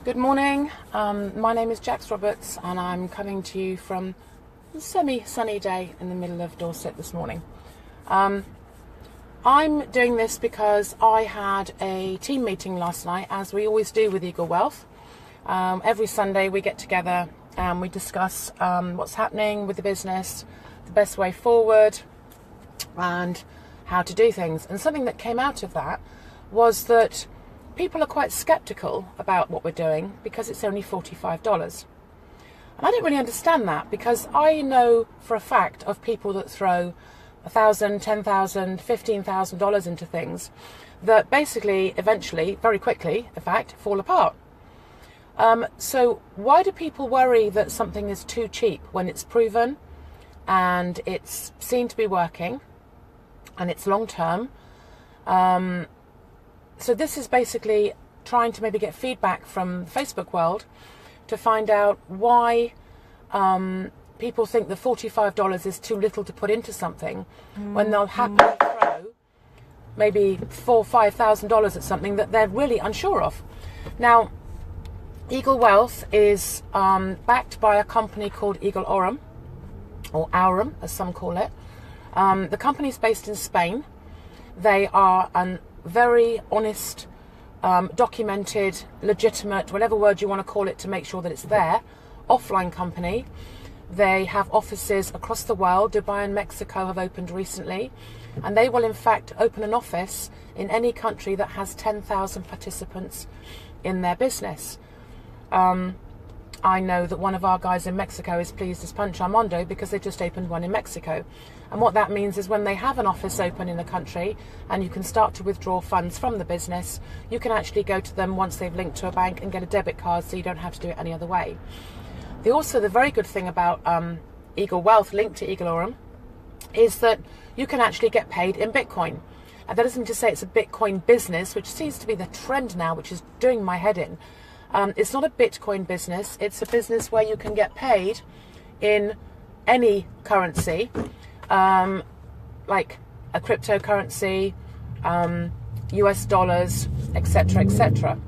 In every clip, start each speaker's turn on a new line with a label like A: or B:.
A: Good morning. My name is Jax Roberts and I'm coming to you from a semi-sunny day in the middle of Dorset this morning. I'm doing this because I had a team meeting last night, as we always do with Eagle Wealth. Every Sunday we get together and we discuss what's happening with the business, the best way forward and how to do things. And something that came out of that was that people are quite sceptical about what we're doing because it's only $45. And I don't really understand that, because I know for a fact of people that throw $1,000, $10,000, $15,000 into things that basically, eventually, very quickly, in fact, fall apart. So why do people worry that something is too cheap when it's proven and it's seen to be working and it's long term? So this is basically trying to maybe get feedback from the Facebook world to find out why people think the $45 is too little to put into something when they'll happily throw maybe $4,000 or $5,000 at something that they're really unsure of. Now, Eagle Wealth is backed by a company called Eagle Aurum, or Aurum as some call it. The company's based in Spain. They are an very honest, documented, legitimate, whatever word you want to call it to make sure that it's there, offline company. They have offices across the world. Dubai and Mexico have opened recently, and they will in fact open an office in any country that has 10,000 participants in their business. I know that one of our guys in Mexico is pleased as Punch Armando because they just opened one in Mexico. And what that means is when they have an office open in a country and you can start to withdraw funds from the business, you can actually go to them once they've linked to a bank and get a debit card, so you don't have to do it any other way. The very good thing about Eagle Wealth linked to Eagle Aurum is that you can actually get paid in Bitcoin. And that doesn't mean to say it's a Bitcoin business, which seems to be the trend now, which is doing my head in. It's not a Bitcoin business. It's a business where you can get paid in any currency, like a cryptocurrency, US dollars, etc., etc.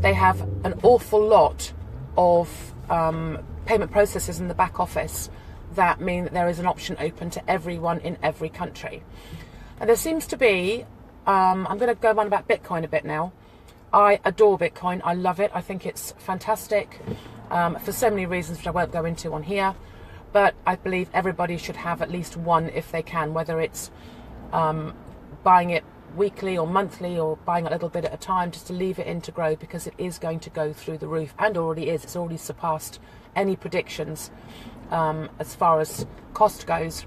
A: They have an awful lot of payment processors in the back office that mean that there is an option open to everyone in every country. And there seems to be, I'm going to go on about Bitcoin a bit now. I adore Bitcoin. I love it. I think it's fantastic for so many reasons, which I won't go into on here. But I believe everybody should have at least one if they can, whether it's buying it weekly or monthly or buying a little bit at a time, just to leave it in to grow, because it is going to go through the roof, and already is. It's already surpassed any predictions as far as cost goes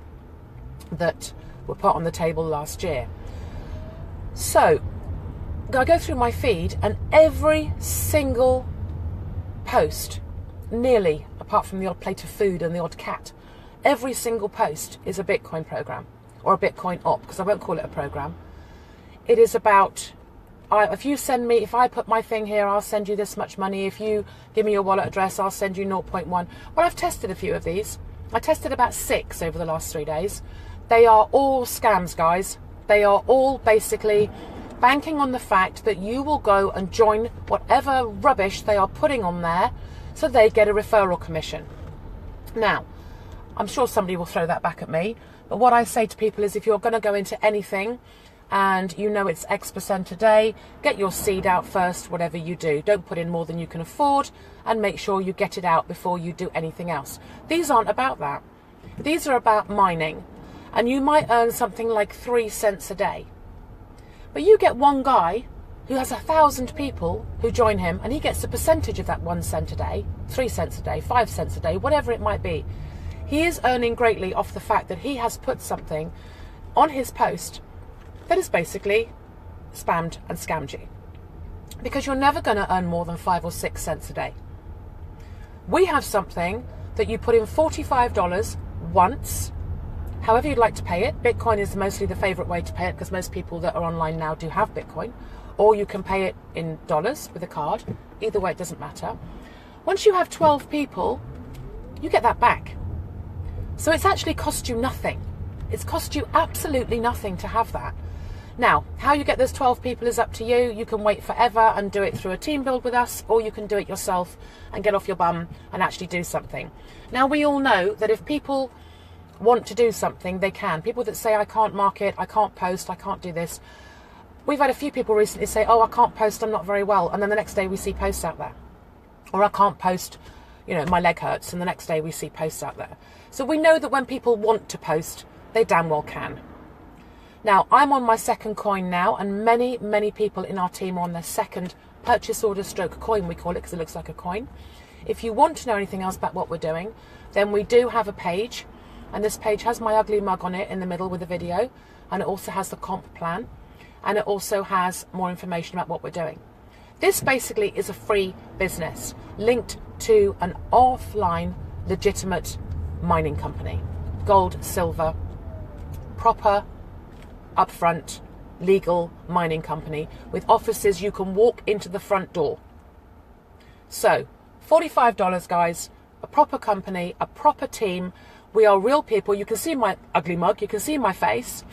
A: that were put on the table last year. So I go through my feed, and every single post, nearly, apart from the odd plate of food and the odd cat, every single post is a Bitcoin program, or a Bitcoin op, because I won't call it a program. It is about, if I put my thing here, I'll send you this much money. If you give me your wallet address, I'll send you 0.1. Well, I've tested a few of these. I tested about 6 over the last 3 days. They are all scams, guys. They are all basically banking on the fact that you will go and join whatever rubbish they are putting on there so they get a referral commission. Now, I'm sure somebody will throw that back at me, but what I say to people is, if you're going to go into anything and you know it's X% a day, get your seed out first, whatever you do. Don't put in more than you can afford, and make sure you get it out before you do anything else. These aren't about that. These are about mining, and you might earn something like 3 cents a day. But you get one guy who has 1,000 people who join him, and he gets a percentage of that 1 cent a day, 3 cents a day, 5 cents a day, whatever it might be. He is earning greatly off the fact that he has put something on his post that is basically spammed and scammed you. Because you're never going to earn more than 5 or 6 cents a day. We have something that you put in $45 once, however you'd like to pay it. Bitcoin is mostly the favorite way to pay it, because most people that are online now do have Bitcoin. Or you can pay it in dollars with a card. Either way, it doesn't matter. Once you have 12 people, you get that back. So it's actually cost you nothing. It's cost you absolutely nothing to have that. Now, how you get those 12 people is up to you. You can wait forever and do it through a team build with us, or you can do it yourself and get off your bum and actually do something. Now, we all know that if people want to do something, they can. People that say, I can't market, I can't post, I can't do this. We've had a few people recently say, oh, I can't post, I'm not very well. And then the next day we see posts out there. Or I can't post, you know, my leg hurts. And the next day we see posts out there. So we know that when people want to post, they damn well can. Now, I'm on my second coin now, and many, many people in our team are on their second purchase order stroke coin, we call it, because it looks like a coin. If you want to know anything else about what we're doing, then we do have a page, and this page has my ugly mug on it in the middle with a video, and it also has the comp plan, and it also has more information about what we're doing. This basically is a free business linked to an offline, legitimate mining company. Gold, silver, proper, upfront, legal mining company with offices you can walk into the front door. So, $45, guys, a proper company, a proper team. We are real people. You can see my ugly mug, you can see my face.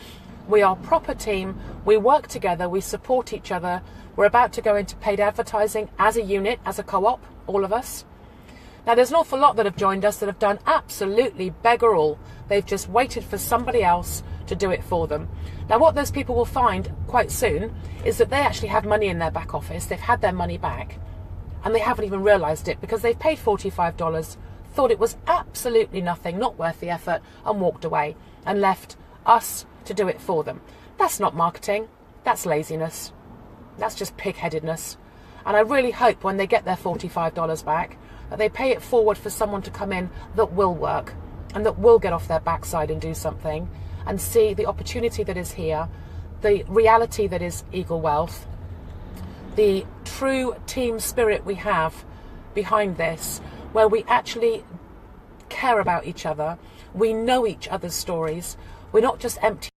A: We are a proper team. We work together, we support each other. We're about to go into paid advertising as a unit, as a co-op, all of us. Now, there's an awful lot that have joined us that have done absolutely beggar all. They've just waited for somebody else to do it for them. Now, what those people will find quite soon is that they actually have money in their back office. They've had their money back, and they haven't even realised it because they've paid $45, thought it was absolutely nothing, not worth the effort, and walked away and left us to do it for them. That's not marketing. That's laziness. That's just pig-headedness. And I really hope when they get their $45 back that they pay it forward for someone to come in that will work and that will get off their backside and do something and see the opportunity that is here, the reality that is Eagle Wealth, the true team spirit we have behind this, where we actually care about each other, we know each other's stories, we're not just empty